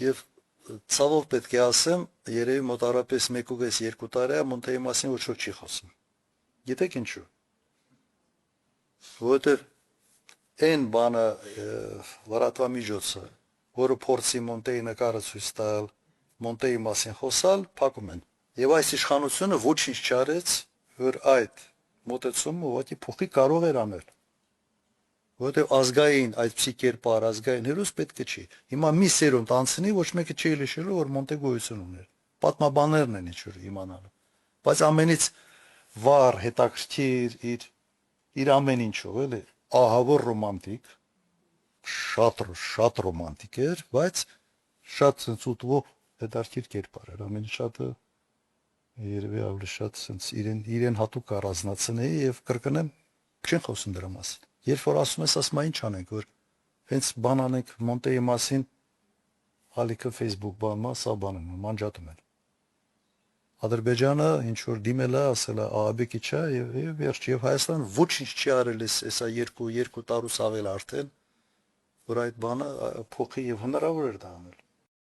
Եվ ցավով պետք է ասեմ, երևի մոտարապես 1.5-2 տարի է Մոնտեի մասին ոչ ոք չի խոսում։ Գիտեք ինչու։ Որովհետև այն բանը լրատվամիջոցը, որը փորձի Մոնտեի նկարը ցույց տալ, Մոնտեի մասին խոսալ, փակում են։ Եվ այս իշխանությունը ոչինչ չարեց, որ այդ մոտեցումը ուղղակի փոխի կարող էր անել։ Որովհետև ազգային այդպիսի կերպար, ազգային հերոս պետք է չի։ Հիմա մի սերունդ անցնի, ոչ մեկը չի լիշելու, որ Մոնտե գոյություն ուներ։ Պատմաբաններն են ինչ որ իմանալու։ Բայց ամենից վառ, հետաքրքիր իր ամեն ինչով, էլի, ահավոր ռոմանտիկ, շատ ռոմանտիկ էր, բայց շատ ցույցուտվող հետաքրքիր կերպար էր։ Ամենից շատը երևի ավելի շատ sense իրեն հատուկ առանձնացնեի եւ կրկնեմ, չեն խոսում դրա մասին։ Երբ որ ասում ես, ասում ինչ անենք, որ հենց բան անենք Մոնտեի մասին, ալիքը Facebook բանմա, սա բանը մանջատում են։ Ադրբեջանը ինչ որ դիմել է, ասել է ԱԱԲ-ի չէ եւ վերջ եւ Հայաստանը ոչինչ չի արել էսա երկու տարուս ավել արդեն, որ այդ բանը փոխի եւ հնարավոր էր դա անել։